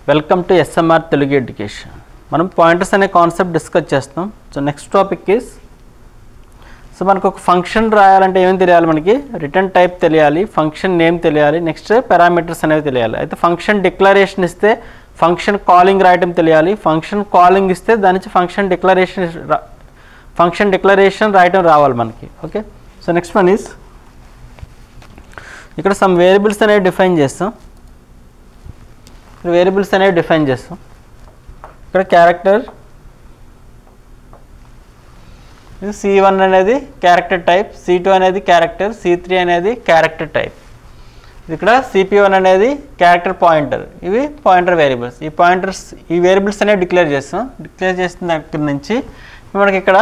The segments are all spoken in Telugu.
Welcome to SMR Telugu education. మనం పాయింటర్స్ అనే కాన్సెప్ట్ డిస్కస్ చేస్తాం. So next topic is, so మనకు ఒక ఫంక్షన్ రాయాలంటే ఏమేమి తెలియాలి? మనకి రిటర్న్ టైప్ తెలియాలి, ఫంక్షన్ నేమ్ తెలియాలి, నెక్స్ట్ పారామీటర్స్ అనేవి తెలియాలి. అయితే ఫంక్షన్ డిక్లరేషన్ ఇస్తే ఫంక్షన్ కాలింగ్ రాయటం తెలియాలి, ఫంక్షన్ కాలింగ్ ఇస్తే దాని నుంచి ఫంక్షన్ డిక్లరేషన్ రాయటం రావాలి మనకి. Okay, so next one is, ఇక్కడ సమ్ వేరియబుల్స్ అనేవి డిఫైన్ చేస్తాం. ఇక్కడ క్యారెక్టర్ C1 అనేది క్యారెక్టర్ టైప్, C2 అనేది క్యారెక్టర్, C3 అనేది క్యారెక్టర్ టైప్. ఇక్కడ CP1 అనేది క్యారెక్టర్ పాయింటర్. ఇవి పాయింటర్ వేరియబుల్స్. ఈ వేరియబుల్స్ అనేవి డిక్లేర్ చేస్తాం. డిక్లేర్ చేసిన దగ్గర నుంచి మనకి ఇక్కడ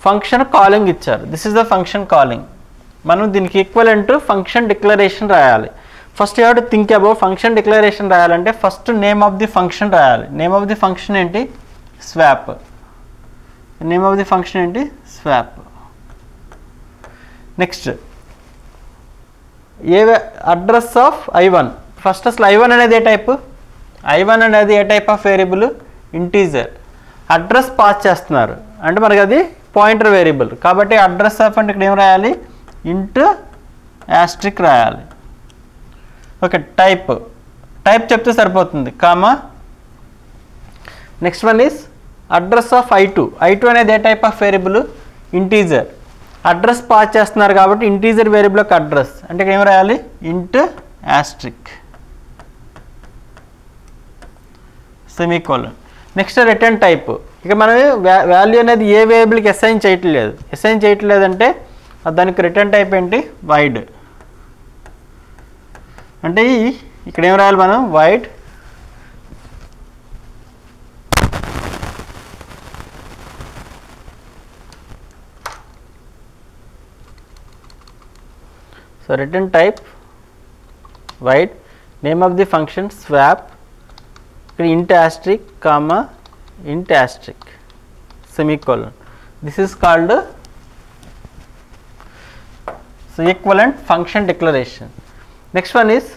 ఫంక్షన్ కాలింగ్ ఇచ్చారు. This is the function calling. మనం దీనికి ఈక్వలెంట్ ఫంక్షన్ డిక్లరేషన్ రాయాలి. First you have to think about function declaration రాయాలంటే first name of the function రాయాలి. నేమ్ ఆఫ్ ది ఫంక్షన్ ఏంటి? Swap. Name of the function ఏంటి? Swap. Next address of I1. First అసలు I1 అనేది ఏ టైప్? I1 అనేది ఏ type of variable? Integer. Address pass చేస్తున్నారు అంటే మనకి అది పాయింటర్ వేరియబుల్ కాబట్టి అడ్రస్ ఆఫ్ అంటే ఇక్కడ ఏం రాయాలి? ఇంట్ యాస్ట్రిక్ రాయాలి. ఓకే, టైప్ చెప్తే సరిపోతుంది, comma. Next one is address of I2 అనేది ఏ type of variable? Integer. Address pass చేస్తున్నారు కాబట్టి ఇంటీజర్ వేరియబుల్ యొక్క అడ్రస్ అంటే ఇక్కడ ఏం రాయాలి? ఇంట్ asterisk semicolon. Next return type. ఇక మనం వాల్యూ అనేది ఏ వేరియబుల్కి అసైన్ చేయట్లేదు అంటే దానికి రిటర్న్ టైప్ ఏంటి? వైడ్. అంటే ఇక్కడ ఏం రాయాలి మనం? Wide so return type wide, name of the function swap, ఇక్కడ ఇంట్ యాస్ట్రిక్ కామా ఇంట్ asterisk semicolon. This is called equivalent function declaration. Next one is,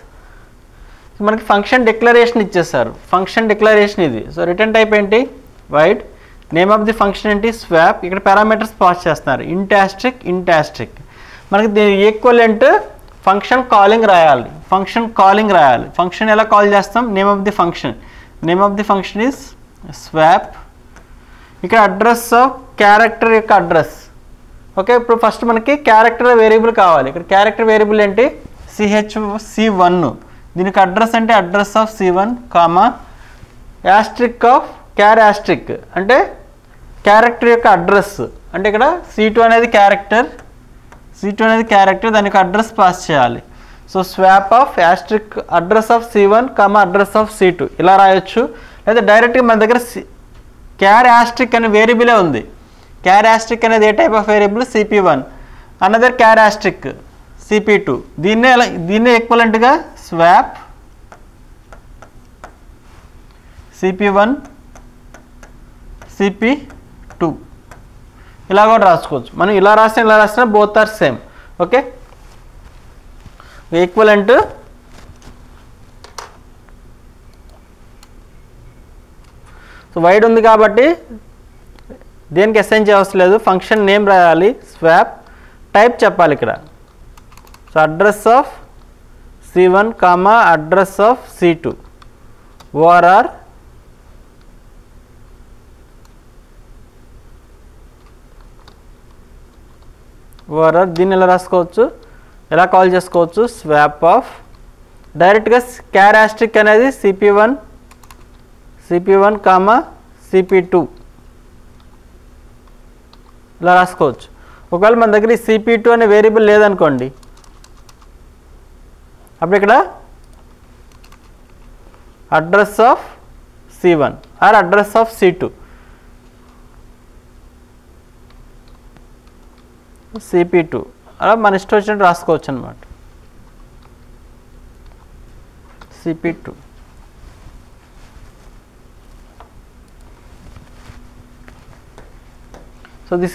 మనకి ఫంక్షన్ డిక్లరేషన్ ఇచ్చేసారు. ఫంక్షన్ డిక్లరేషన్ ఇది. సో రిటర్న్ టైప్ ఏంటి? Wide. Name of the function ఏంటి? స్వాప్. ఇక్కడ పారామీటర్స్ పాస్ చేస్తున్నారు, ఇంట్ యాస్ట్రిక్. మనకి దీని ఈక్వలెంట్ ఫంక్షన్ కాలింగ్ రాయాలి. ఫంక్షన్ ఎలా కాల్ చేస్తాం? Name of the function is swap. ఇక్కడ అడ్రస్ ఆఫ్ క్యారెక్టర్ యొక్క అడ్రస్. ఓకే, ఇప్పుడు ఫస్ట్ మనకి క్యారెక్టర్ వేరియబుల్ కావాలి. ఇక్కడ క్యారెక్టర్ వేరియబుల్ ఏంటి? C1. దీనికి అడ్రస్ అంటే address of C1 comma asterisk of asterisk అంటే క్యారెక్టర్ యొక్క అడ్రస్. అంటే ఇక్కడ C2 అనేది క్యారెక్టర్, దానికి అడ్రస్ పాస్ చేయాలి. So swap of asterisk address of C1 comma address of C2 ఇలా రాయొచ్చు. లేదా డైరెక్ట్గా మన దగ్గర యాస్ట్రిక్ అనే వేరియబులే ఉంది. యాస్ట్రిక్ అనేది ఏ type of variable? CP1. Another asterisk CP2. దీన్నే ఈక్వలెంట్గా స్వాప్ CP1 CP2 ఇలా కూడా రాసుకోవచ్చు. మనం ఇలా రాసినా both are same. Okay, equivalent so void ఉంది కాబట్టి దేనికి అసైన్ చేయవలసిన లేదు. ఫంక్షన్ నేమ్ రాయాలి, స్వాప్. టైప్ చెప్పాలి ఇక్కడ. So address of C1 comma address of C2 or దీన్ని ఎలా రాసుకోవచ్చు? ఎలా కాల్ చేసుకోవచ్చు? స్వాప్ ఆఫ్ డైరెక్ట్గా యాస్ట్రిక్ అనేది CP1 కామా CP2 ఇలా రాసుకోవచ్చు. ఒకవేళ మన దగ్గర CP2 అనే వేరియబుల్ లేదనుకోండి, అప్పుడు ఇక్కడ address of C1 or address of C2 CP2 అలా మన ఇష్టం వచ్చినట్టు రాసుకోవచ్చు అనమాట. CP2. So this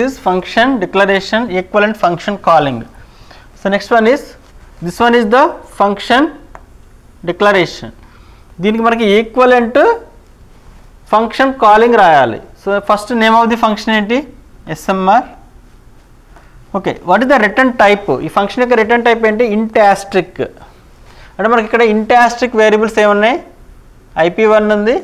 is function declaration equivalent function calling. So next one is, this one is the function declaration. దీనికి మనకి ఈక్వలెంట్ ఫంక్షన్ కాలింగ్ రాయాలి. So first name of the function ఏంటి? SMR. Okay, what is the return type? ఈ ఫంక్షన్ యొక్క రిటర్న్ టైప్ ఏంటి? Int asterisk. అంటే మనకి ఇక్కడ ఇంట్ యాస్ట్రిక్ వేరియబుల్స్ ఏమున్నాయి? IP1 ఉంది,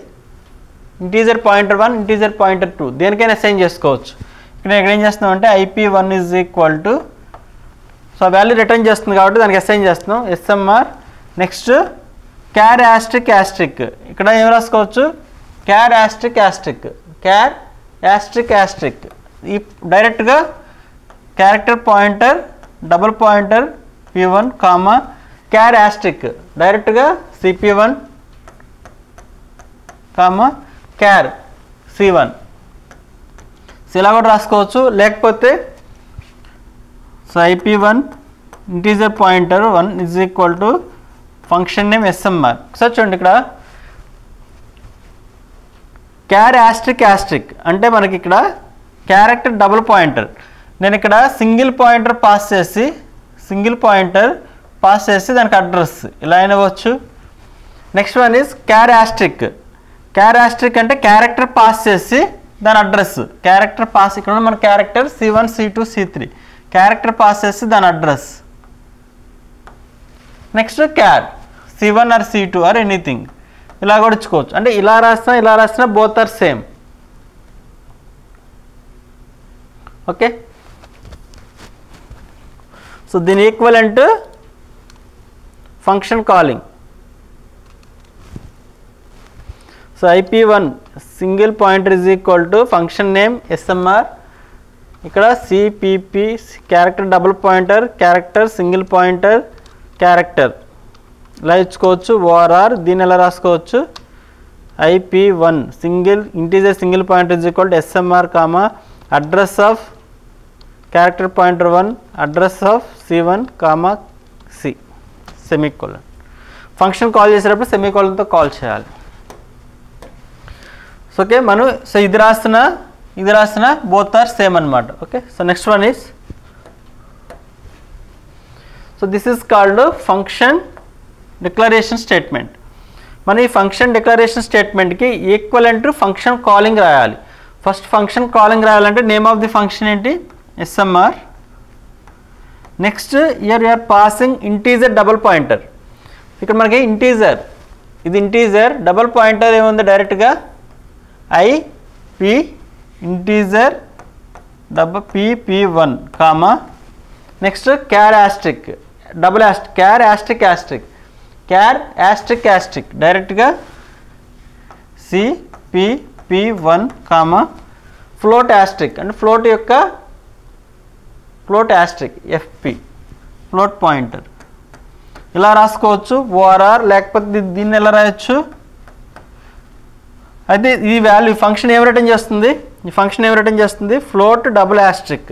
ఇంటీజర్ పాయింటర్ 1, ఇంటీజర్ పాయింటర్ 2, దేనికైనా అసైన్ చేసుకోవచ్చు. ఇక్కడ ఏం చేస్తున్నాం అంటే IP1 is equal to, so value return చేస్తుంది కాబట్టి దానికి అసైన్ చేస్తున్నాం SMR. Next char asterisk asterisk, ఇక్కడ ఏం రాసుకోవచ్చు? Char asterisk asterisk, char asterisk asterisk. ఈ డైరెక్ట్గా character pointer double pointer P1 comma char asterisk డైరెక్ట్గా CP1 కామా క్యార్ C1. సో ఇలా కూడా రాసుకోవచ్చు. లేకపోతే so IP1 integer pointer 1 is equal to function name SMR. So చూడండి ఇక్కడ క్యార్ యాస్ట్రిక్ యాస్ట్రిక్ అంటే మనకి ఇక్కడ క్యారెక్టర్ డబుల్ పాయింటర్, నేను ఇక్కడ సింగిల్ పాయింటర్ పాస్ చేసి దానికి అడ్రస్ ఇలా అయినవచ్చు. Next one is char asterisk. Char asterisk అంటే క్యారెక్టర్ పాస్ చేసి దాని అడ్రస్, క్యారెక్టర్ పాస్ ఇక్కడ మన character C1 C2 C3 character pass చేసి దాని address. Next char C1 or C2 or anything ఇలా కూడా ఇచ్చుకోవచ్చు. అంటే ఇలా రాసినా both are same. Okay, so దీని equivalent function calling. So IP1 single pointer is equal to function name SMR. ఇక్కడ CPP character double pointer, character single pointer, character ఇలా ఇచ్చుకోవచ్చు. ORR దీన్ని ఎలా రాసుకోవచ్చు? IP1 single integer single pointer is equal to SMR comma address of character pointer 1 address of C1 comma C semicolon. Function call చేసేటప్పుడు సెమీకోలన్తో కాల్ చేయాలి. సో ఓకే, మనం సో ఇది రాసిన బోత్ ఆర్ సేమ్ అనమాట. Okay, so next one is, so this is called function declaration statement. మన ఈ ఫంక్షన్ డిక్లరేషన్ స్టేట్మెంట్కి ఈక్వలెంట్ ఫంక్షన్ కాలింగ్ రాయాలి. ఫస్ట్ ఫంక్షన్ కాలింగ్ రాయాలంటే నేమ్ ఆఫ్ ది ఫంక్షన్ ఏంటి? SMR. Next you're passing integer double pointer. ఇక్కడ మనకి ఇంటీజర్, ఇది ఇంటీజర్, డబుల్ పాయింటర్ ఏముంది? డైరెక్ట్గా IP integer PP1 comma next char asterisk double char asterisk asterisk, char asterisk asterisk డైరెక్ట్గా CPP1 కామా ఫ్లోట్ యాస్ట్రిక్ అంటే ఫ్లోట్ యొక్క float asterisk FP float pointer ఇలా రాసుకోవచ్చు. ORR లేకపోతే దీన్ని ఎలా రాయొచ్చు? అయితే ఈ వాల్యూ ఫంక్షన్ ఏం రిటర్న్ చేస్తుంది? ఈ ఫంక్షన్ ఏం రిటర్న్ చేస్తుంది? Float double asterisk.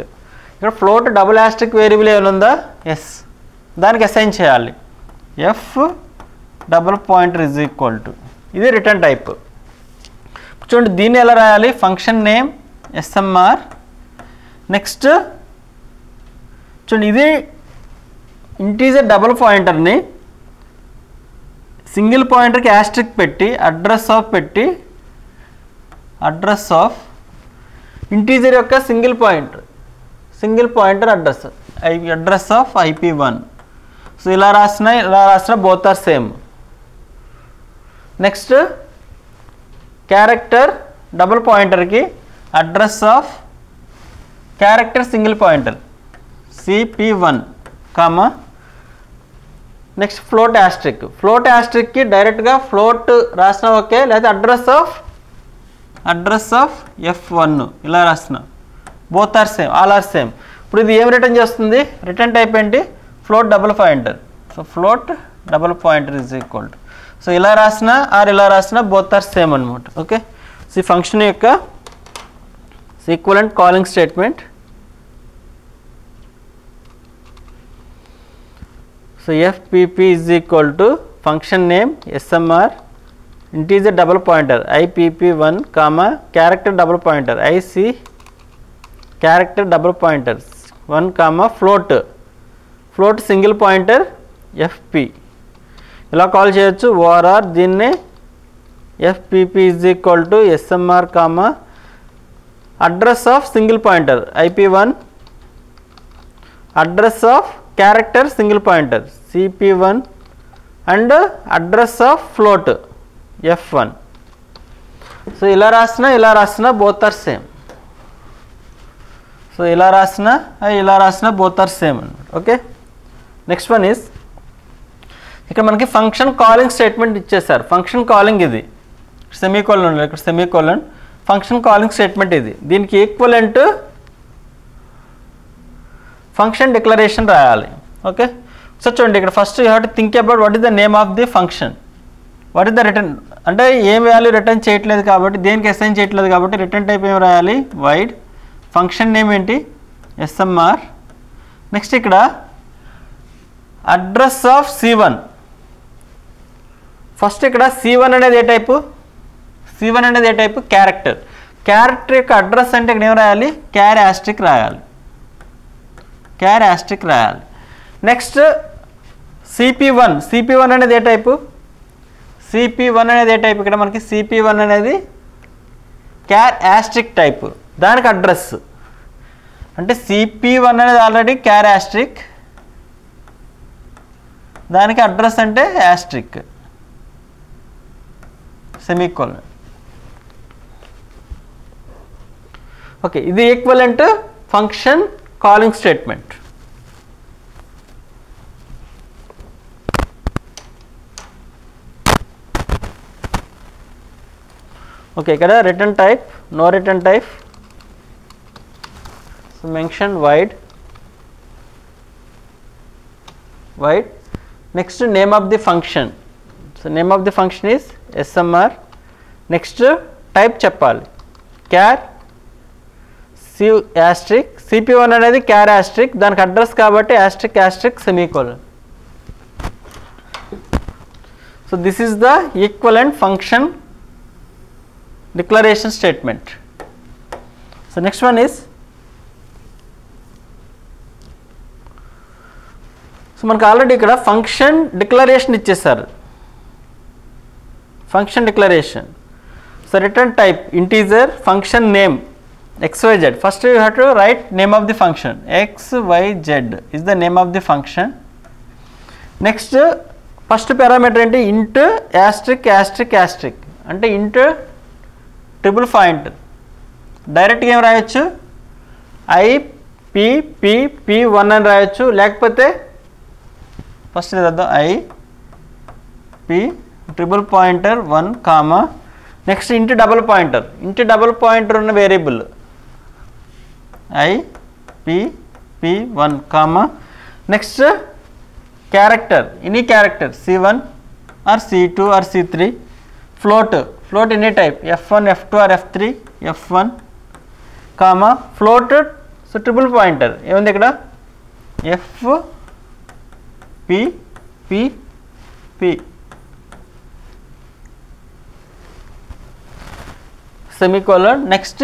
ఇక్కడ ఫ్లోట్ డబుల్ యాస్ట్రిక్ వేరియబుల్ ఏమైనా ఉందా? ఎస్, దానికి అసైన్ చేయాలి. F double pointer is equal to, ఇది రిటర్న్ టైప్. చూడండి దీన్ని ఎలా రాయాలి? Function name SMR. నెక్స్ట్ చూడండి ఇది ఇంటీజర్ డబుల్ పాయింటర్ని సింగిల్ పాయింటర్కి యాస్ట్రిక్ పెట్టి అడ్రస్ ఆఫ్ ఇంటీజర్ యొక్క single pointer address of IP1. So ఇలా రాసిన both are same. Next character double పాయింటర్కి address of character single pointer CP1 comma next float యాస్ట్రిక్కి డైరెక్ట్గా ఫ్లోట్ రాసిన ఓకే, లేదా అడ్రస్ ఆఫ్ F1 ఇలా రాసిన both are same, all are same. ఇప్పుడు ఇది ఏం రిటర్న్ చేస్తుంది? రిటర్న్ టైప్ ఏంటి? Float double pointer. So float double pointer is equal to, so ఇలా రాసిన ఆర్ ఇలా రాసిన బోత్ ఆర్ సేమ్ అనమాట. ఓకే, సో ఈ ఫంక్షన్ యొక్క equivalent calling statement. So FPP is equal to function name SMR integer double pointer IPP1 comma character double pointer IC character double pointer 1 comma float single pointer FP. ఇలా కాల్ చేయొచ్చు. ఓఆర్ఆర్ దీన్నే FPP is equal to SMR comma address of single pointer IP1, address of character single pointer CP1 and address of float F1. So ఇలా రాసిన బోత్ ఆర్ సేమ్. సో ఇలా రాసిన బోత్ ఆర్ సేమ్ అన్నమాట. ఓకే, నెక్స్ట్ వన్ ఈస్ ఇక్కడ మనకి ఫంక్షన్ కాలింగ్ స్టేట్మెంట్ ఇచ్చేసారు. ఫంక్షన్ కాలింగ్ ఇది సెమీకోలన్ ఉండాలి, ఇక్కడ సెమీకోలన్ ఫంక్షన్ కాలింగ్ స్టేట్మెంట్ ఇది. దీనికి ఈక్వలెంట్ ఫంక్షన్ డిక్లరేషన్ రాయాలి. ఓకే, సో చూడండి ఇక్కడ first you have to think about what is the name of the function, what is the return, అంటే ఏం వాల్యూ రిటర్న్ చేయట్లేదు కాబట్టి, దేనికి అసైన్ చేయట్లేదు కాబట్టి రిటర్న్ టైప్ ఏం రాయాలి, వైడ్. ఫంక్షన్ నేమ్ ఏంటి, SMR. నెక్స్ట్ ఇక్కడ అడ్రస్ ఆఫ్ C1. ఫస్ట్ ఇక్కడ C1 అనేది ఏ టైపు, C1 అనేది ఏ టైపు, క్యారెక్టర్. క్యారెక్టర్ యొక్క అడ్రస్ అంటే ఇక్కడ ఏం రాయాలి, క్యార్ యాస్ట్రిక్ రాయాలి. నెక్స్ట్ CP1 అనేది ఏ టైపు, CP1 అనేది ఏ టైప్, ఇక్కడ మనకి CP1 అనేది క్యార్ యాస్ట్రిక్ టైప్, దానికి అడ్రస్ అంటే CP1 అనేది ఆల్రెడీ క్యార్ యాస్ట్రిక్, దానికి అడ్రస్ అంటే యాస్ట్రిక్ సెమీకోలన్. ఓకే, ఇది equivalent function calling statement. Okay, ఇక్కడ return type, no return type, so mention void. Next name of the function, so name of the function is SMR. Next type చెప్పాలి, క్యార్ యాస్ట్రిక్. CP1 అనేది క్యార్ యాస్ట్రిక్, దానికి అడ్రస్ కాబట్టి asterisk semicolon. So this is the equivalent function declaration statement. So next one is, so మనకు ఆల్రెడీ ఇక్కడ ఫంక్షన్ డిక్లరేషన్ ఇచ్చేసారు. Function declaration, so return type integer, function name XYZ. First you have to right name of the function, XYZ is the name of the function. Next first parameter ఏంటి, ఇంట్ యాస్ట్రిక్ అంటే ఇంట్ ట్రిపుల్ పాయింట్. డైరెక్ట్గా ఏం రాయొచ్చు, IP1 అని రాయొచ్చు, లేకపోతే ఫస్ట్ రాద్దాం IP triple pointer 1 comma, next int double pointer ఉన్న variable IP1 comma, next character, any character C1 or C2 or C3, float any type F1, F2 or F3, F1 comma float. So triple pointer ఏముంది ఇక్కడ, FPP semicolon. Next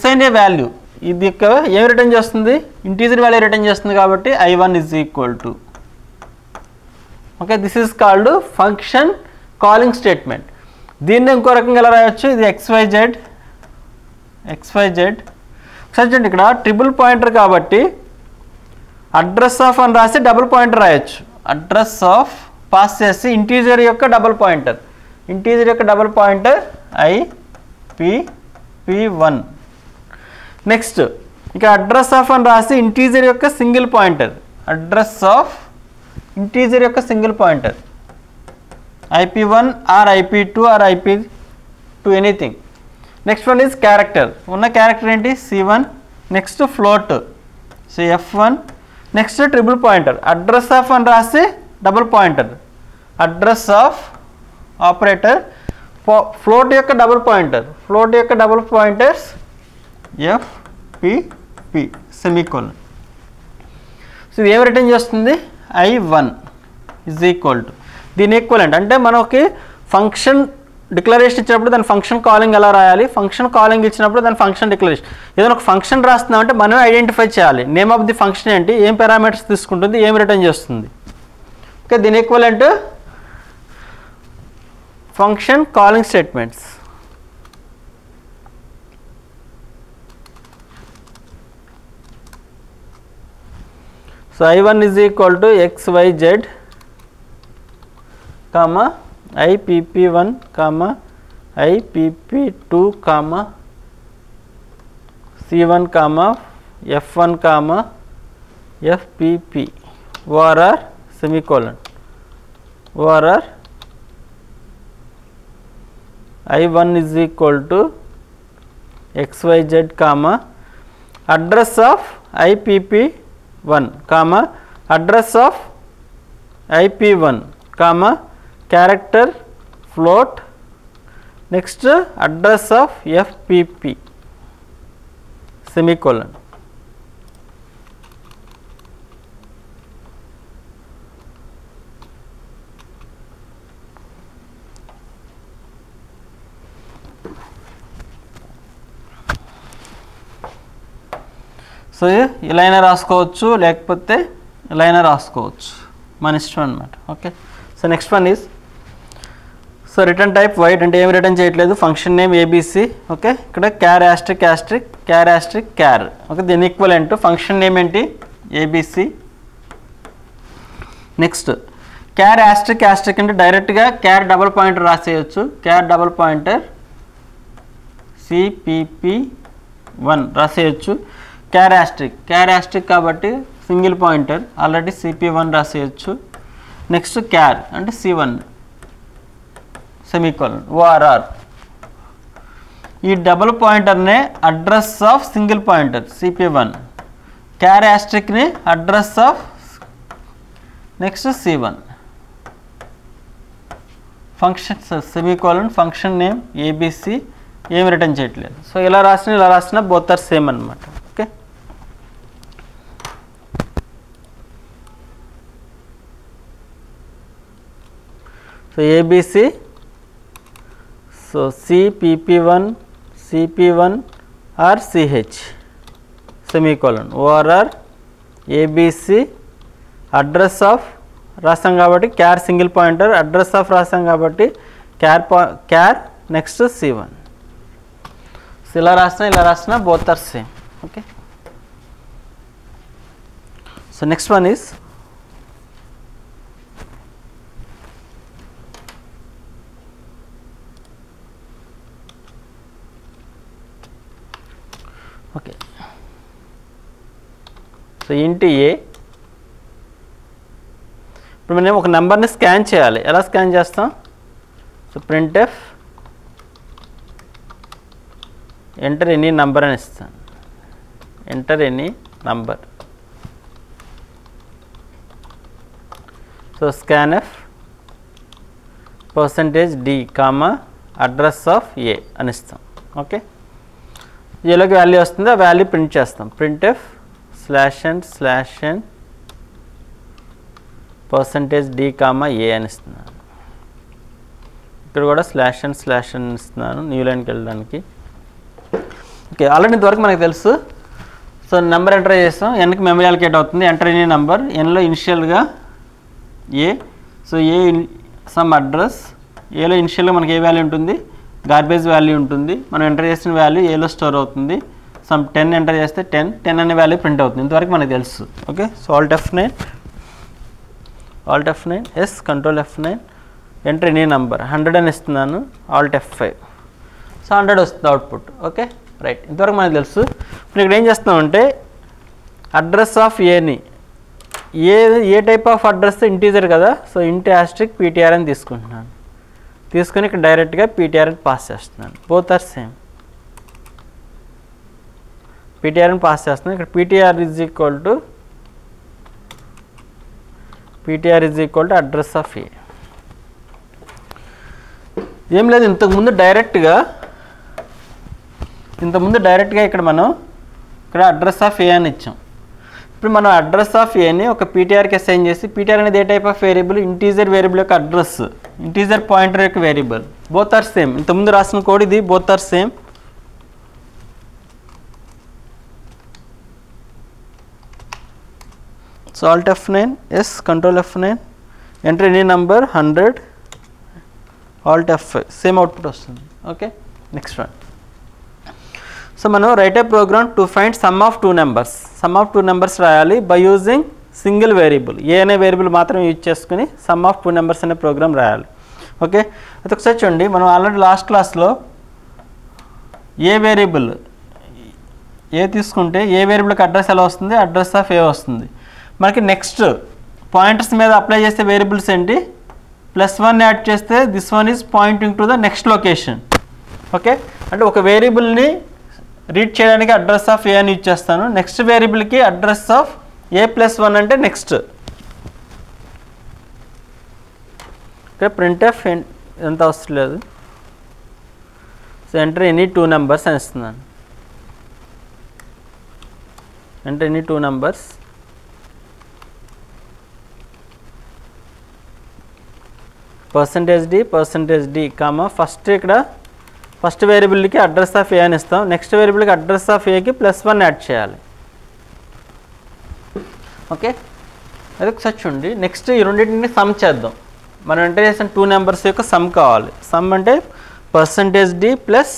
SIN value, ఇది యొక్క ఏమి రిటర్న్ చేస్తుంది, ఇంటీజర్ వాల్యూ రిటర్న్ చేస్తుంది కాబట్టి I1 is equal to. Okay, this is called function calling statement. దీన్ని ఇంకో రకంగా ఎలా రాయొచ్చు, ఇది XYZ. చూడండి ఇక్కడ ట్రిపుల్ పాయింటర్ కాబట్టి అడ్రస్ ఆఫ్ అని రాసి డబుల్ పాయింటర్ రాయొచ్చు. అడ్రస్ ఆఫ్ పాస్ చేసి ఇంటీజర్ యొక్క డబుల్ పాయింటర్ IP1. నెక్స్ట్ ఇక అడ్రస్ ఆఫ్ అని రాసి ఇంటీజర్ యొక్క single pointer, IP1 or IP2 or IP2 anything. Next one is character. ఉన్న క్యారెక్టర్ ఏంటి, C1. Next float, so F1. Next triple pointer, address of అని రాసి double pointer, address of operator, float యొక్క double pointers FPP semicolon. So ఇది ఏం రిటర్న్ చేస్తుంది, I1 ఈజ్ ఈక్వల్ టు దీని ఈక్వలెంట్. అంటే మనకి ఫంక్షన్ డిక్లరేషన్ ఇచ్చినప్పుడు దాని ఫంక్షన్ కాలింగ్ ఎలా రాయాలి, ఫంక్షన్ కాలింగ్ ఇచ్చినప్పుడు దాని ఫంక్షన్ డిక్లరేషన్. ఏదైనా ఒక ఫంక్షన్ రాస్తున్నామంటే మనమే ఐడెంటిఫై చేయాలి, నేమ్ ఆఫ్ ది ఫంక్షన్ ఏంటి, ఏం పారామీటర్స్ తీసుకుంటుంది, ఏం రిటర్న్ చేస్తుంది. ఓకే, దీని equivalent function calling statements. So I1 is equal to xyz comma ipp1 comma ipp2 comma c1 comma f1 comma fpp orr semicolon orr I1 is equal to xyz comma address of ipp1 comma address of ip1 comma character float next address of fpp semicolon. So ఇలా అయినా రాసుకోవచ్చు, లేకపోతే ఇలా అయినా రాసుకోవచ్చు, మన ఇష్టం అన్నమాట. Okay, so next one is so return type void అంటే ఏమి రిటర్న్ చేయట్లేదు, ఫంక్షన్ నేమ్ ఏబీసీ. ఓకే, ఇక్కడ char asterisk asterisk char asterisk char. Okay, దీని ఈక్వలెంట్ ఫంక్షన్ నేమ్ ఏంటి ABC. Next char asterisk asterisk అంటే డైరెక్ట్గా క్యార్ డబుల్ పాయింటర్ రాసేయచ్చు, క్యార్ డబుల్ పాయింటర్ CPP1 రాసేయచ్చు. క్యార్ యాస్ట్రిక్ కాబట్టి సింగిల్ పాయింటర్ ఆల్రెడీ CP1 రాసేయచ్చు. నెక్స్ట్ క్యార్ అంటే C1 సెమీకోలన్ ORR. ఈ డబుల్ పాయింటర్నే address of single pointer CP1, char యాస్ట్రిక్ని address of next C1. Function semicolon function name ABC, ఏమి రిటర్న్ చేయట్లేదు. సో ఇలా రాసిన బోత్ ఆర్ సేమ్ అనమాట. Okay, so ABC, so CPP1 CP1 or CH semicolon ORR ABC address of రాస్తాం కాబట్టి char single pointer, address of రాస్తాం కాబట్టి క్యార్ నెక్స్ట్ C1. సో ఇలా రాసిన both are same. Okay, so next one is okay, so int a. ఇప్పుడు మనం ఒక నెంబర్ని స్కాన్ చేయాలి, ఎలా స్కాన్ చేస్తాం? So printf enter any number అని ఇస్తాను, enter any number. So scanf %d comma address of a అని ఇస్తాం. ఓకే, ఏలోకి వాల్యూ వస్తుంది, ఆ వాల్యూ ప్రింట్ చేస్తాం. printf /n %d comma a అని ఇస్తున్నాను. ఇక్కడ కూడా /n ఇస్తున్నాను న్యూ లైన్కి వెళ్ళడానికి. ఓకే, ఆల్రెడీ ఇంతవరకు మనకు తెలుసు. సో నెంబర్ ఎంటర్ చేస్తాం, ఎన్కి మెమరీ అలొకేట్ అవుతుంది, ఎంటర్ ఎనీ నెంబర్. ఎన్లో ఇనిషియల్గా ఏ, సో ఏ సమ్ అడ్రస్, ఏలో ఇనిషియల్గా మనకి ఏ వాల్యూ ఉంటుంది, గార్బేజ్ వాల్యూ ఉంటుంది. మనం ఎంటర్ చేసిన వాల్యూ ఏలో స్టోర్ అవుతుంది. సమ్ 10 ఎంటర్ చేస్తే 10 అనే వాల్యూ ప్రింట్ అవుతుంది. ఇంతవరకు మనకు తెలుసు. Okay, so Alt F9 S control F9 enter any number 100 అని ఇస్తున్నాను, Alt F5. సో 100 వస్తుంది అవుట్పుట్. ఓకే, రైట్, ఇంతవరకు మనకు తెలుసు. ఇప్పుడు ఇక్కడ ఏం చేస్తామంటే అడ్రస్ ఆఫ్ ఏని, ఏ టైప్ ఆఫ్ అడ్రస్ ఇంటీజర్ కదా, సో ఇంట్ యాస్ట్రిక్ PTR అని తీసుకుంటున్నాను. తీసుకొని ఇక్కడ డైరెక్ట్గా PTR అని పాస్ చేస్తున్నాను. బోత్ ఆర్ సేమ్, PTR అని పాస్ చేస్తున్నాను. ఇక్కడ PTR is equal to address of a. ఏం లేదు, ఇంతకుముందు డైరెక్ట్గా ఇక్కడ మనం ఇక్కడ అడ్రస్ ఆఫ్ ఏ అని ఇచ్చాం. ఇప్పుడు మనం అడ్రస్ ఆఫ్ ఏని ఒక PTRకి అసైన్ చేసి, PTR అనేది ఏ type of variable, integer variable యొక్క అడ్రస్, ఇంటీజర్ పాయింటర్ యొక్క వేరియబుల్. బోత్ ఆర్ సేమ్, ఇంతకుముందు రాసిన కోడ్ ఇది, both are same. So Alt F9 S control F9 enter any number 100 alt F5 same output వస్తుంది. Okay, next one. సో మనం write a program to find sum of two numbers రాయాలి by using single variable. A అనే వేరియబుల్ మాత్రం యూజ్ చేసుకుని సమ్ ఆఫ్ టూ నెంబర్స్ అనే ప్రోగ్రామ్ రాయాలి. ఓకే, అది ఒకసారి చూడండి. మనం ఆల్రెడీ లాస్ట్ క్లాస్లో ఏ వేరియబుల్ ఏ తీసుకుంటే ఏ వేరియబుల్కి అడ్రస్ ఎలా వస్తుంది, అడ్రస్ ఆఫ్ ఏ వస్తుంది. మనకి నెక్స్ట్ పాయింటర్స్ మీద అప్లై చేసే వేరియబుల్స్ ఏంటి, +1 యాడ్ చేస్తే this one is pointing to the next location. Okay, అంటే ఒక వేరియబుల్ని రీడ్ చేయడానికి అడ్రస్ ఆఫ్ ఏ అని యూజ్ చేస్తాను. నెక్స్ట్ వేరియబుల్కి అడ్రస్ ఆఫ్ a+1 అంటే నెక్స్ట్. ఓకే, printf ఎంత అవసరం లేదు. So enter any two numbers అని ఇస్తున్నాను. Enter any two numbers. %d comma first ఇక్కడ ఫస్ట్ వేరియబుల్కి అడ్రస్ ఆఫ్ ఏ అని ఇస్తాం. నెక్స్ట్ వేరియబుల్కి అడ్రస్ ఆఫ్ ఏకి +1 యాడ్ చేయాలి. ఓకే, అది ఒకసారి చూడండి. నెక్స్ట్ ఈ రెండింటిని సమ్ చేద్దాం. మనం ఎంటర్ చేసిన టూ నెంబర్స్ యొక్క సమ్ కావాలి. సమ్ అంటే %d plus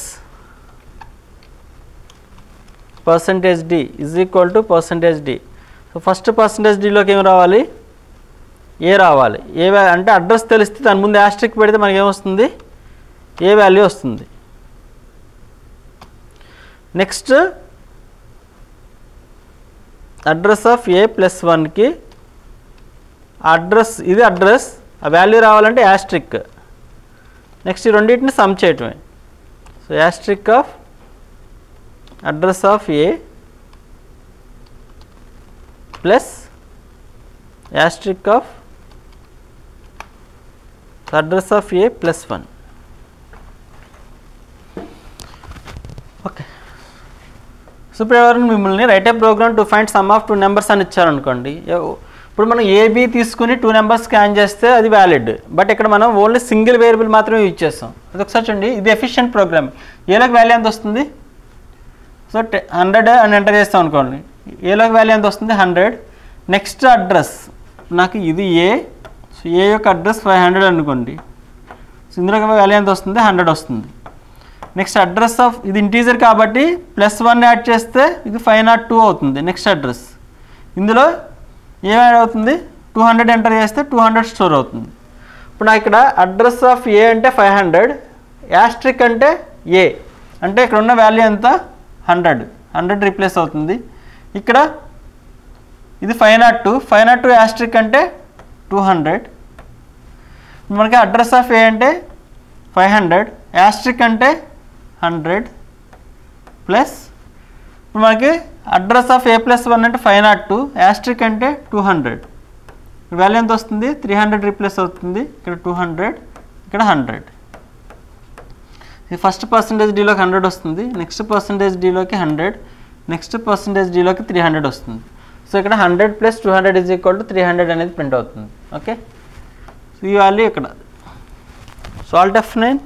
%d is equal to %d. So first %dలోకి ఏమి రావాలి, ఏ రావాలి. ఏ అంటే అడ్రస్ తెలిస్తే దాని ముందు యాస్ట్రిక్ పెడితే మనకి ఏమొస్తుంది, ఏ వాల్యూ వస్తుంది. నెక్స్ట్ అడ్రస్ ఆఫ్ a+1కి అడ్రస్, ఇది అడ్రస్, ఆ వాల్యూ రావాలంటే యాస్ట్రిక్. నెక్స్ట్ ఈ రెండింటిని సమ్ చేయటమే. So asterisk of address of a plus asterisk of address of a+1. Okay, so ఇప్పుడు ఎవరైనా మిమ్మల్ని write a program to find sum of two numbers అని ఇచ్చారనుకోండి. ఇప్పుడు మనం ఏబి తీసుకుని టూ నెంబర్స్ స్కాన్ చేస్తే అది వ్యాలిడ్. బట్ ఇక్కడ మనం ఓన్లీ సింగిల్ వేరియబుల్ మాత్రమే యూజ్ చేస్తాం. అది ఒకసారి చూడండి. ఇది ఎఫిషియెంట్ ప్రోగ్రామ్. ఏలోకి వాల్యూ ఎంత వస్తుంది, సో 100 అని ఎంటర్ చేస్తాం అనుకోండి. ఏలోకి వాల్యూ ఎంత వస్తుంది, 100. నెక్స్ట్ అడ్రస్ నాకు ఇది ఏ, సో ఏ యొక్క అడ్రస్ 500 అనుకోండి. సో ఇందులో వాల్యూ ఎంత వస్తుంది, 100 వస్తుంది. నెక్స్ట్ అడ్రస్ ఆఫ్ ఇది ఇంటీజర్ కాబట్టి +1 యాడ్ చేస్తే ఇది 502 అవుతుంది నెక్స్ట్ అడ్రస్. ఇందులో ఏం యాడ్ అవుతుంది, 200 ఎంటర్ చేస్తే 200 స్టోర్ అవుతుంది. ఇప్పుడు నాకు ఇక్కడ అడ్రస్ ఆఫ్ ఏ అంటే 500, యాస్ట్రిక్ అంటే ఏ, అంటే ఇక్కడ ఉన్న వాల్యూ ఎంత, 100 రీప్లేస్ అవుతుంది. ఇక్కడ ఇది 502 యాస్ట్రిక్ అంటే 200. మనకి అడ్రస్ ఆఫ్ ఏ అంటే 500, యాస్ట్రిక్ అంటే 100 ప్లస్ ఇప్పుడు మనకి అడ్రస్ ఆఫ్ a+1 అంటే 502, యాస్ట్రిక్ అంటే 200. వాల్యూ ఎంత వస్తుంది, 300 రీప్లేస్ అవుతుంది. ఇక్కడ 200, ఇక్కడ 100. ఫస్ట్ %dలోకి 100 వస్తుంది. నెక్స్ట్ %dలోకి 100, నెక్స్ట్ %dలోకి 300 వస్తుంది. సో ఇక్కడ 100 + 200 = 300 అనేది ప్రింట్ అవుతుంది. ఓకే, సో ఈ వాల్యూ ఇక్కడ. So alt F9,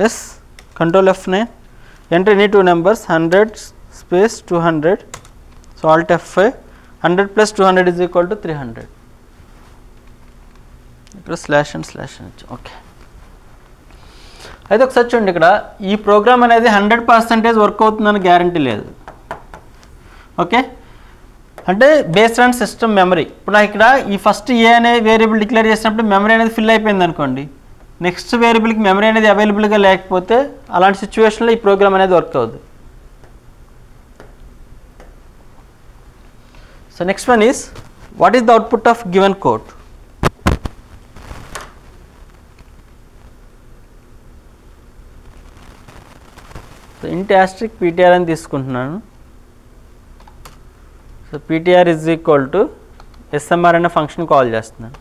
S control F9, enter any two numbers 100 space 200. So alt F5, 100 + 200 = 300. ఇక్కడ స్లాష్ అండ్ ఓకే. అయితే ఒకసారి చూడండి, ఇక్కడ ఈ ప్రోగ్రామ్ అనేది 100% వర్క్ అవుతుందని గ్యారంటీ లేదు. ఓకే, అంటే బేస్డ్ ఆన్ సిస్టమ్ మెమరీ. ఇప్పుడు నాకు ఇక్కడ ఈ ఫస్ట్ ఏ అనే వేరియబుల్ డిక్లేర్ చేసినప్పుడు మెమరీ అనేది ఫిల్ అయిపోయింది అనుకోండి. నెక్స్ట్ వేరియబుల్కి మెమరీ అనేది అవైలబుల్గా లేకపోతే అలాంటి సిచ్యువేషన్లో ఈ ప్రోగ్రామ్ అనేది వర్క్ అవుతుంది. So next one is what is the output of given code. So ఇంట్ యాస్ట్రిక్ ptr అని తీసుకుంటున్నాను. సో ptr = smr అనే ఫంక్షన్ కాల్ చేస్తున్నాను.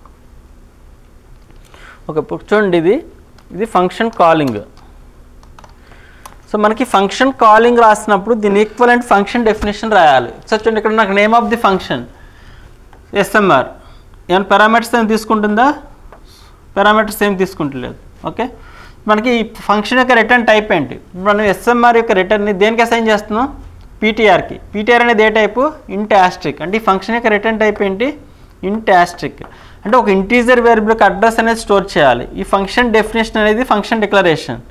ఓకే, చూడండి ఇది ఫంక్షన్ కాలింగ్. సో మనకి ఫంక్షన్ కాలింగ్ రాసినప్పుడు దీని ఈక్వలెంట్ ఫంక్షన్ డెఫినేషన్ రాయాలి. సో చూడండి, ఇక్కడ నాకు name of the function smr. ఏమైనా పారామీటర్స్ ఏమి తీసుకుంటుందా, పారామీటర్స్ ఏమి తీసుకుంటలేదు. ఓకే, మనకి ఈ ఫంక్షన్ యొక్క రిటర్న్ టైప్ ఏంటి, మనం smr యొక్క రిటర్న్ని దేనికి అసైన్ చేస్తున్నాం, ptrకి. ptr అనేది ఏ టైపు, ఇంట్ యాస్ట్రిక్. అంటే ఈ ఫంక్షన్ యొక్క రిటర్న్ టైప్ ఏంటి, ఇంట్ యాస్ట్రిక్. అంటే ఒక ఇంటీజర్ వేరియబుల్కి అడ్రస్ అనేది స్టోర్ చేయాలి. ఈ ఫంక్షన్ డెఫినేషన్ అనేది ఫంక్షన్ డిక్లరేషన్.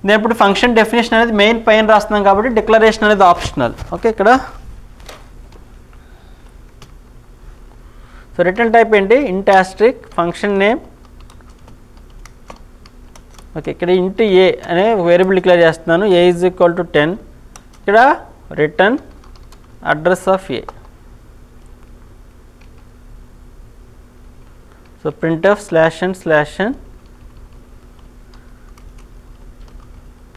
నేను ఇప్పుడు ఫంక్షన్ డెఫినేషన్ అనేది మెయిన్ పైన రాస్తున్నాం కాబట్టి డిక్లరేషన్ అనేది ఆప్షనల్. ఓకే, ఇక్కడ సో రిటర్న్ టైప్ ఏంటి, ఇంట్ ఆస్ట్రిక్ ఫంక్షన్ నేమ్. ఓకే, ఇక్కడ ఇంట్ ఏ అనే వేరియబుల్ డిక్లేర్ చేస్తున్నాను, ఏ ఈజ్ ఈక్వల్ టు 10. ఇక్కడ return address of a. So printf /n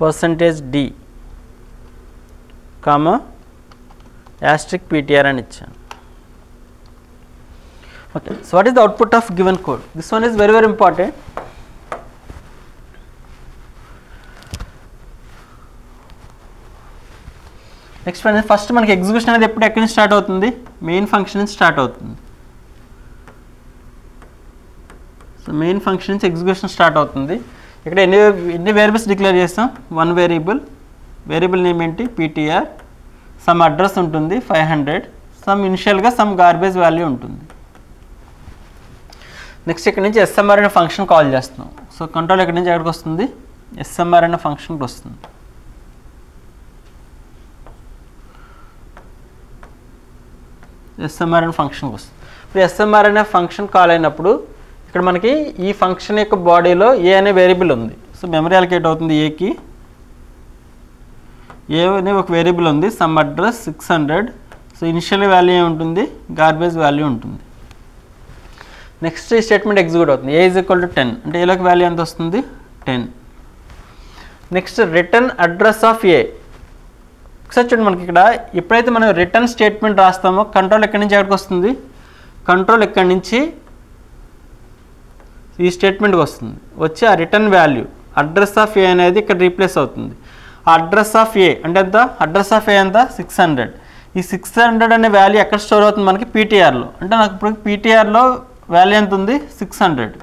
%d comma asterisk ptr అని ఇచ్చాను. Okay, so what is the output of given code? This one is very very important. Next one, first మనకి ఎగ్జిక్యూషన్ అనేది ఎప్పుడు ఎక్కడి నుంచి స్టార్ట్ అవుతుంది, మెయిన్ ఫంక్షన్ నుంచి స్టార్ట్ అవుతుంది. సో మెయిన్ ఫంక్షన్ నుంచి ఎగ్జిక్యూషన్ స్టార్ట్ అవుతుంది. ఇక్కడ ఎన్ని వేరియబుల్స్ డిక్లేర్ చేస్తాం, 1 వేరియబుల్. వేరియబుల్ నేమ్ ఏంటి, ptr. సమ్ అడ్రస్ ఉంటుంది 500, సమ్ ఇనిషియల్గా సమ్ గార్బేజ్ వాల్యూ ఉంటుంది. నెక్స్ట్ ఇక్కడ నుంచి ఎస్ఎంఆర్ అనే ఫంక్షన్ కాల్ చేస్తున్నాం. సో కంట్రోల్ ఎక్కడి నుంచి ఎక్కడికి వస్తుంది, ఎస్ఎంఆర్ అనే ఫంక్షన్కి వస్తుంది. ఎస్ఎంఆర్ అనే ఫంక్షన్కి వస్తుంది. ఇప్పుడు ఎస్ఎంఆర్ అనే ఫంక్షన్ కాల్ అయినప్పుడు ఇక్కడ మనకి ఈ ఫంక్షన్ యొక్క బాడీలో ఏ అనే వేరియబుల్ ఉంది. సో మెమరీ అలొకేట్ అవుతుంది ఏకి. ఏ అనే ఒక వేరియబుల్ ఉంది, some address 600. So initial value ఏముంటుంది, గార్బేజ్ వాల్యూ ఉంటుంది. నెక్స్ట్ ఈ స్టేట్మెంట్ ఎగ్జిక్యూట్ అవుతుంది, ఏ ఈజ్ ఈక్వల్ టు 10 అంటే ఏలోకి వాల్యూ ఎంత వస్తుంది, 10. నెక్స్ట్ రిటర్న్ అడ్రస్ ఆఫ్ ఏ. ఒకసారి చూడండి, మనకి ఇక్కడ ఎప్పుడైతే మనం రిటర్న్ స్టేట్మెంట్ రాస్తామో కంట్రోల్ ఎక్కడి నుంచి ఎక్కడికి వస్తుంది, కంట్రోల్ ఎక్కడి నుంచి ఈ స్టేట్మెంట్కి వస్తుంది. వచ్చి ఆ రిటర్న్ వాల్యూ అడ్రస్ ఆఫ్ ఏ అనేది ఇక్కడ రీప్లేస్ అవుతుంది. ఆ అడ్రస్ ఆఫ్ ఏ అంటే ఎంత, అడ్రస్ ఆఫ్ ఏ ఎంత 600. ఈ 600 అనే వాల్యూ ఎక్కడ స్టోర్ అవుతుంది మనకి, పీటీఆర్లో. అంటే నాకు ఇప్పుడు పీటీఆర్లో వాల్యూ ఎంత ఉంది, 600.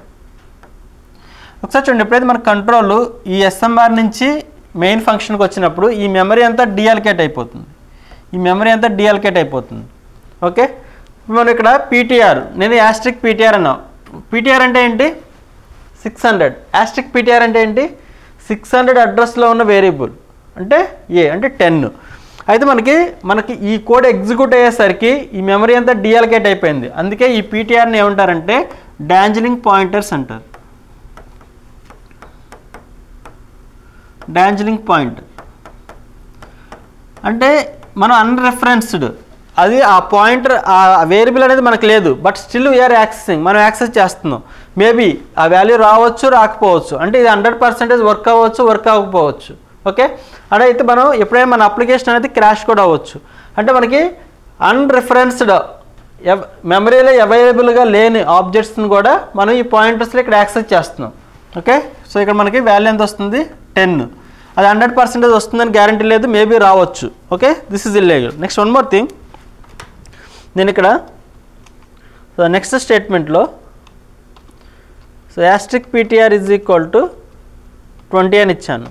ఒకసారి చూడండి, ఎప్పుడైతే మన కంట్రోల్ ఈ ఎస్ఎంఆర్ నుంచి మెయిన్ ఫంక్షన్కి వచ్చినప్పుడు ఈ మెమరీ అంతా డీఅలొకేట్ అయిపోతుంది. ఈ మెమరీ అంతా డీఅలొకేట్ అయిపోతుంది. ఓకే, మనం ఇక్కడ పీటీఆర్, నేను యాస్ట్రిక్ పీటీఆర్ అన్నా. పీటీఆర్ అంటే ఏంటి, 600. యాస్ట్రిక్ పీటీఆర్ అంటే ఏంటి, 600 అడ్రస్లో ఉన్న వేరియబుల్ అంటే ఏ అంటే 10. అయితే మనకి ఈ కోడ్ ఎగ్జిక్యూట్ అయ్యేసరికి ఈ మెమరీ అంతా డీఅలొకేట్ అయిపోయింది. అందుకే ఈ పీటీఆర్ని ఏమంటారంటే డాంజిలింగ్ పాయింటర్స్ అంటారు. డాంజిలింగ్ పాయింటర్ అంటే మనం అన్రెఫరెన్స్డ్, అది ఆ పాయింటర్ ఆ వేరియబుల్ అనేది మనకు లేదు, బట్ స్టిల్ వీఆర్ యాక్సెసింగ్, మనం యాక్సెస్ చేస్తున్నాం. మేబీ ఆ వాల్యూ రావచ్చు రాకపోవచ్చు, అంటే ఇది 100% వర్క్ అవ్వచ్చు వర్క్ అవ్వకపోవచ్చు. ఓకే, అదైతే మనం ఎప్పుడైనా మన అప్లికేషన్ అనేది క్రాష్ కూడా అవ్వచ్చు. అంటే మనకి అన్రిఫరెన్స్డ్ మెమరీలో అవైలబుల్గా లేని ఆబ్జెక్ట్స్ని కూడా మనం ఈ పాయింటర్స్లో ఇక్కడ యాక్సెస్ చేస్తున్నాం. ఓకే, సో ఇక్కడ మనకి వాల్యూ ఎంత వస్తుంది, 10. అది 100% వస్తుందని గ్యారంటీ లేదు, మేబీ రావచ్చు. Okay, this is illegal. Next one more thing, నేను ఇక్కడ సో నెక్స్ట్ స్టేట్మెంట్లో so asterisk PTR is equal to 20 అని ఇచ్చాను.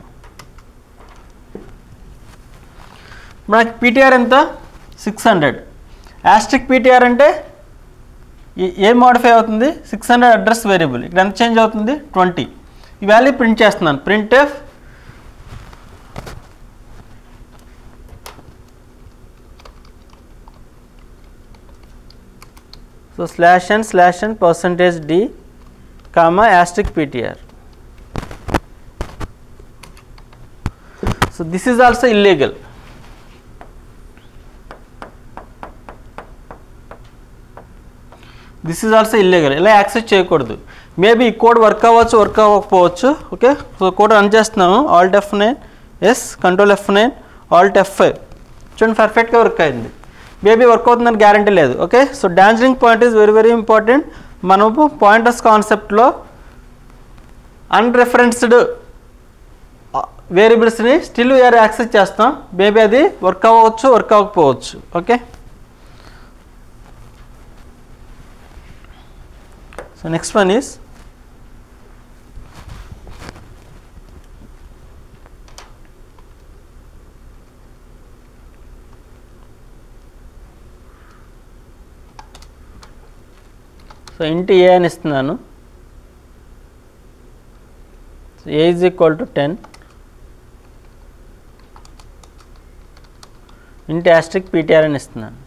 మనకి పీటీఆర్ ఎంత, 600. యాస్ట్రిక్ పీటీఆర్ అంటే ఏం మోడిఫై అవుతుంది, 600 అడ్రస్ వేరియబుల్. ఇక్కడ ఎంత చేంజ్ అవుతుంది, 20. ఈ వాల్యూ ప్రింట్ చేస్తున్నాను, printf so /n %d comma asterisk ptr. So this is also illegal. This is also illegal. ఇలా యాక్సెస్ చేయకూడదు. మేబీ ఈ కోడ్ వర్క్ అవ్వచ్చు వర్క్ అవ్వకపోవచ్చు. ఓకే, సో కోడ్ రన్ చేస్తున్నాము, Alt F9, S control F9, Alt F5. చూడండి పర్ఫెక్ట్గా వర్క్ అయింది. మేబీ వర్క్ అవుతుందని గ్యారంటీ లేదు. Okay, so dangling point is very very important. మనము పాయింటర్స్ కాన్సెప్ట్లో అన్రెఫరెన్స్డ్ వేరియబుల్స్ని స్టిల్ వీఆర్ యాక్సెస్ చేస్తాం. మేబీ అది వర్క్ అవ్వచ్చు వర్క్ అవ్వకపోవచ్చు. Okay, so next one is so into ఏ అని ఇస్తున్నాను. So a is equal to 10 into asterisk PTR అని ఇస్తున్నాను.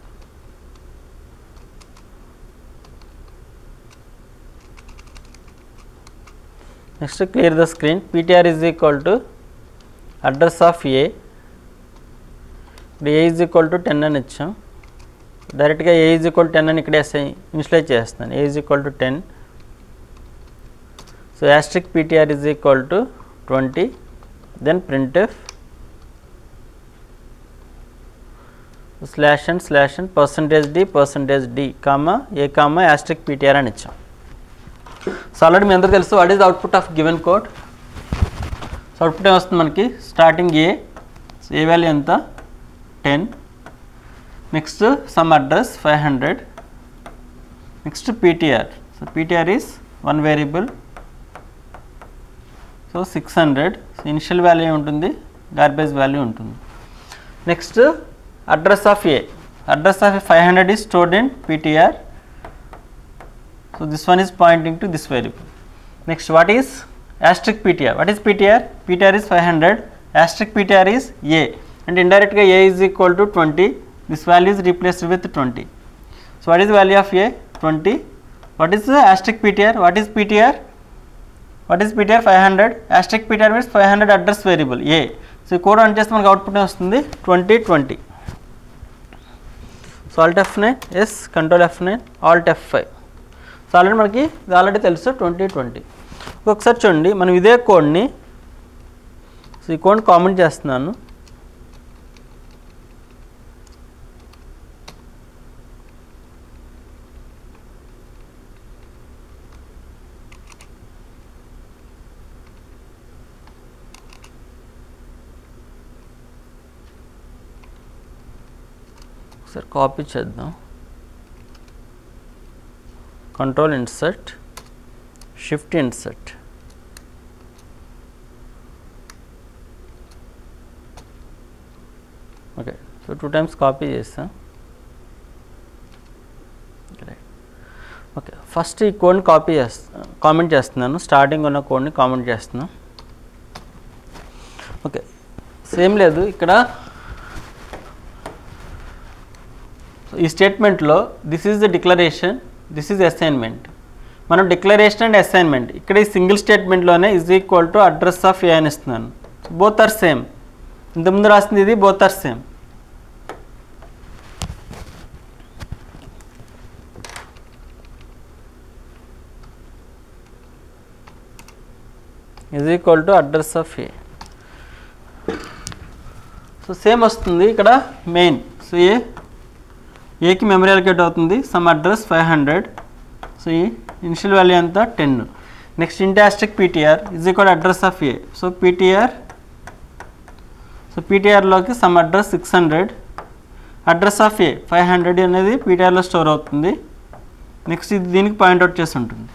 Next clear the screen. PTR is equal to address of a. ఇప్పుడు ఏ ఈజ్ ఈక్వల్ టు 10 అని ఇచ్చాం. డైరెక్ట్గా ఏ ఈజ్ ఈక్వల్ టు 10 అని ఇక్కడే ఇనిషియలైజ్ చేస్తాను. A is equal to 10. So asterisk PTR is equal to 20. Then printf /n %d comma a comma asterisk PTR అని ఇచ్చాం. సో ఆల్రెడీ మీ అందరూ తెలుసు what is the output of given code. So output ఏమొస్తుంది మనకి, starting a. So a value ఎంత 10. Next some address 500. Next PTR. So PTR is 1 variable. So 600. So initial value ఉంటుంది, గార్బేజ్ వాల్యూ ఉంటుంది. Next address of A. Address of 500 is stored in PTR. So this one is pointing to this variable. Next, what is asterisk PTR? What is PTR? PTR is 500. Asterisk PTR is A, and indirectly A is equal to 20. This value is replaced with 20. So what is the value of A? 20. What is the asterisk PTR? What is PTR? What is PTR? 500. Asterisk PTR means 500 address variable A. So code run చేస్తే మనకు అవుట్పుట్ వస్తుంది 2020. So Alt F9, yes, Control F9, Alt F5. So already మనకి ఇది ఆల్రెడీ తెలుసు 2020. ఒకసారి చూడండి, మనం ఇదే కోడ్ని, సో ఈ కోడ్ కామెంట్ చేస్తున్నాను. ఒకసారి కాపీ చేద్దాం. Control insert, shift insert. Okay, so 2 times copy చేస్తా. ఓకే, ఫస్ట్ ఈ కోడ్ని కామెంట్ చేస్తున్నాను. స్టార్టింగ్ ఉన్న కోడ్ని కామెంట్ చేస్తున్నాను. ఓకే, సేమ్ లేదు ఇక్కడ ఈ స్టేట్మెంట్లో this is the declaration, this is assignment. మనం డిక్లరేషన్ అండ్ అసైన్మెంట్ ఇక్కడ ఈ సింగిల్ స్టేట్మెంట్లోనే is equal to address of a అని ఇస్తున్నాను. Both are same. ఇంతకుముందు రాసింది ఇది, both are same. Is equal to address of a. So same వస్తుంది ఇక్కడ మెయిన్. సో ఏకి మెమరీ అలొకేట్ అవుతుంది, సమ్ అడ్రస్ 500. సో ఈ ఇనిషియల్ వాల్యూ అంతా 10. Next into asterisk PTR is equal address of a. So PTR, so పీటీఆర్లోకి some address 600. Address of a 500 అనేది పీటీఆర్లో స్టోర్ అవుతుంది. నెక్స్ట్ ఇది దీనికి పాయింట్అవుట్ చేసి ఉంటుంది.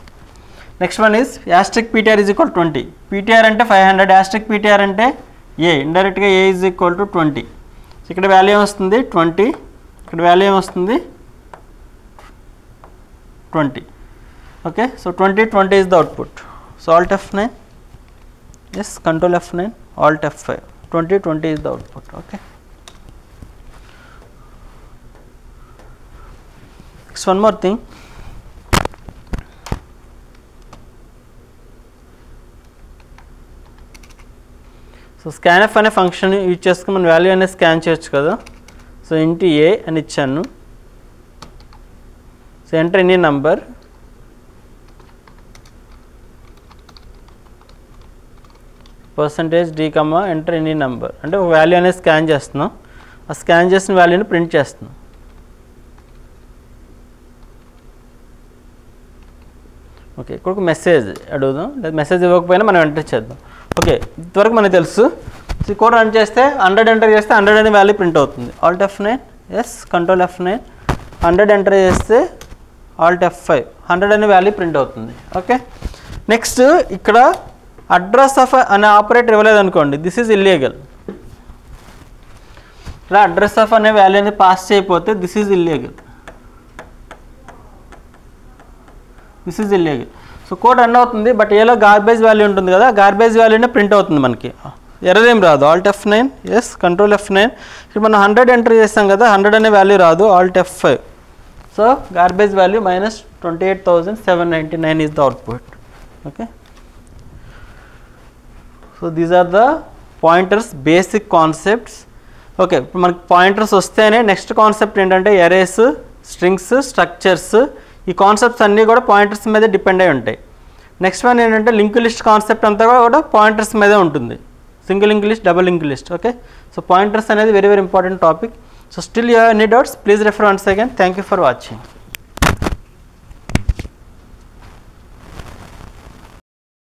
Next one is asterisk PTR is equal 20. PTR అంటే 500, యాస్ట్రిక్ పీటీఆర్ అంటే ఏ. ఇండైరెక్ట్గా ఏ ఈజ్ ఈక్వల్ టు 20. సో ఇక్కడ వాల్యూ వస్తుంది 20, ఇక్కడ వాల్యూ ఏమొస్తుంది 20. Okay, so 2020 is the output. So Alt F9, yes, Control F9, Alt F5. 2020 is the output. Okay, next one more thing. So scanf అనే ఫంక్షన్ యూజ్ చేసుకుని మన వాల్యూ అనేది స్కాన్ చేయొచ్చు కదా. సో ఇంటూ ఏ అని ఇచ్చాను. So enter any number. %d కమా ఎంటర్ ఎనీ నంబర్ అంటే ఒక వాల్యూ అనేది స్కాన్ చేస్తున్నాం. ఆ స్కాన్ చేసిన వాల్యూని ప్రింట్ చేస్తున్నాం. ఓకే, ఇక్కడ ఒక మెసేజ్ అడుగుదాం, లేదా మెసేజ్ ఇవ్వకపోయినా మనం ఎంటర్ చేద్దాం. ఓకే, ఇంతవరకు మనకు తెలుసు. ఈ కోడ్ రన్ చేస్తే 100 ఎంటర్ చేస్తే 100 అనే వాల్యూ ప్రింట్ అవుతుంది. Alt F9, S, Control F9. 100 enter చేస్తే Alt F5, 100 అనే వాల్యూ ప్రింట్ అవుతుంది. ఓకే, నెక్స్ట్ ఇక్కడ అడ్రస్ ఆఫ్ అనే ఆపరేటర్ ఇవ్వలేదు అనుకోండి, దిస్ ఈజ్ ఇల్లీగల్. ఇలా అడ్రస్ ఆఫ్ అనే వాల్యూని పాస్ చేయకపోతే this is illegal. This is illegal. So code run అవుతుంది, బట్ ఏలో గార్బేజ్ వాల్యూ ఉంటుంది కదా, గార్బేజ్ వాల్యూనే ప్రింట్ అవుతుంది మనకి, ఎర్రర్ ఏం రాదు. Alt F9, S control F9. ఇప్పుడు మనం 100 ఎంటర్ చేస్తాం కదా, 100 అనే వాల్యూ రాదు, Alt F5. So garbage value -28,799 is the output. Okay, so these are the pointers basic concepts. Okay, ఇప్పుడు మనకి పాయింటర్స్ వస్తేనే నెక్స్ట్ కాన్సెప్ట్ ఏంటంటే ఎరేస్, స్ట్రింగ్స్, స్ట్రక్చర్స్. ఈ కాన్సెప్ట్స్ అన్నీ కూడా పాయింటర్స్ మీద డిపెండ్ అయి ఉంటాయి. నెక్స్ట్ వన్ ఏంటంటే లింక్ లిస్ట్ కాన్సెప్ట్ అంతా కూడా పాయింటర్స్ మీదే ఉంటుంది, single link list, double link list. Okay, so pointers అనేది very very important topic. So still you have any doubts, please refer once again. Thank you for watching.